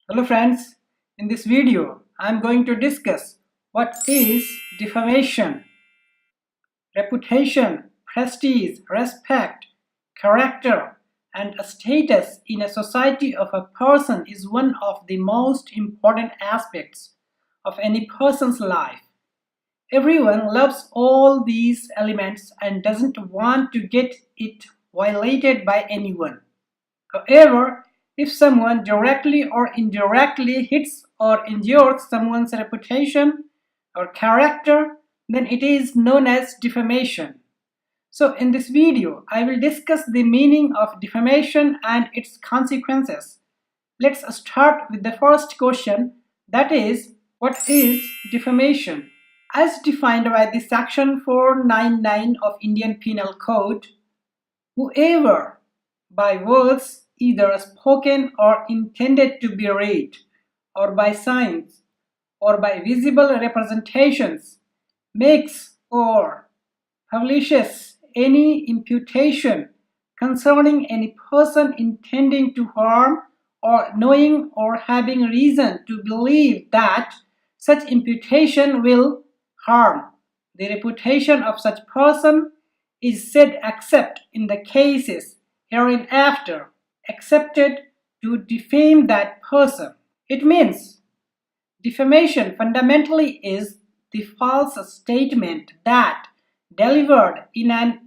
Hello friends, in this video I am going to discuss what is defamation. Reputation, prestige, respect, character and a status in a society of a person is one of the most important aspects of any person's life. Everyone loves all these elements and doesn't want to get it violated by anyone. However, if someone directly or indirectly hits or injures someone's reputation or character, then it is known as defamation. So in this video, I will discuss the meaning of defamation and its consequences. Let's start with the first question, that is, what is defamation? As defined by the Section 499 of Indian Penal Code, whoever by words either spoken or intended to be read, or by signs, or by visible representations, makes or publishes any imputation concerning any person intending to harm or knowing or having reason to believe that such imputation will harm the reputation of such person is said except in the cases hereinafter accepted to defame that person. It means defamation fundamentally is the false statement that delivered in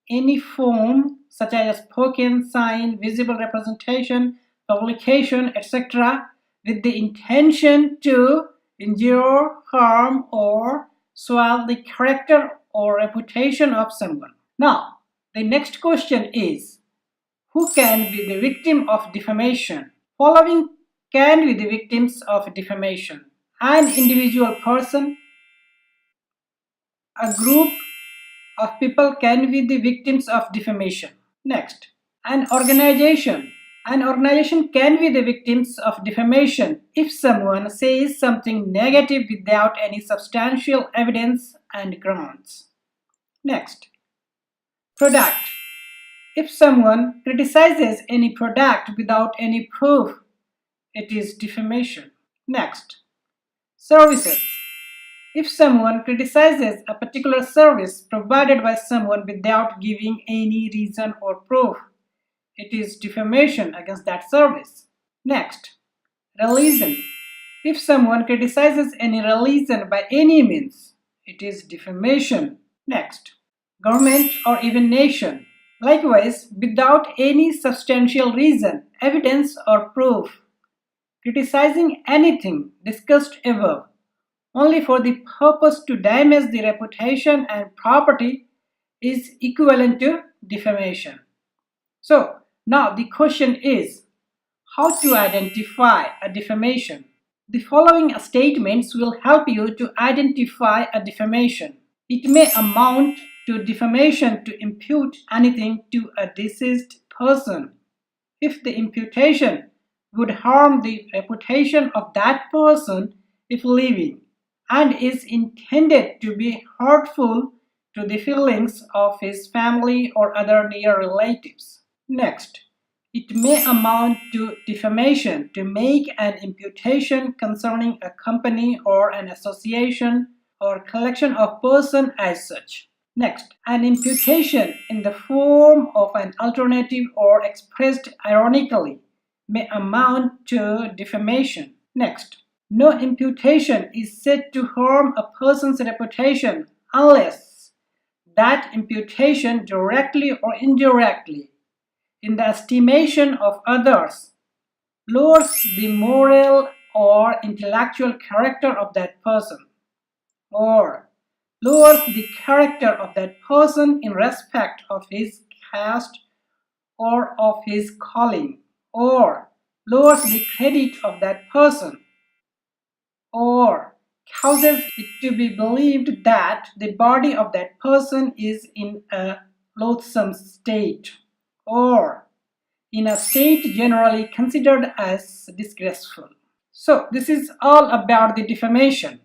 any form such as spoken, sign, visible representation, publication, etc. with the intention to injure, harm or soil the character or reputation of someone. Now, the next question is, who can be the victim of defamation? Following can be the victims of defamation: an individual person, a group of people can be the victims of defamation. Next, an organization. An organization can be the victims of defamation if someone says something negative without any substantial evidence and grounds. Next, product. If someone criticizes any product without any proof, it is defamation. Next, services. If someone criticizes a particular service provided by someone without giving any reason or proof, it is defamation against that service. Next, religion. If someone criticizes any religion by any means, it is defamation. Next, government or even nation. Likewise, without any substantial reason, evidence or proof, criticizing anything discussed above only for the purpose to damage the reputation and property is equivalent to defamation. So, now the question is, how to identify a defamation? The following statements will help you to identify a defamation. It may amount to defamation to impute anything to a deceased person if the imputation would harm the reputation of that person if living and is intended to be hurtful to the feelings of his family or other near relatives. Next, it may amount to defamation to make an imputation concerning a company or an association or collection of persons as such. Next, an imputation in the form of an alternative or expressed ironically may amount to defamation. Next, no imputation is said to harm a person's reputation unless that imputation directly or indirectly, in the estimation of others, lowers the moral or intellectual character of that person, or lowers the character of that person in respect of his caste or of his calling, or lowers the credit of that person, or causes it to be believed that the body of that person is in a loathsome state, or in a state generally considered as disgraceful. So this is all about the defamation.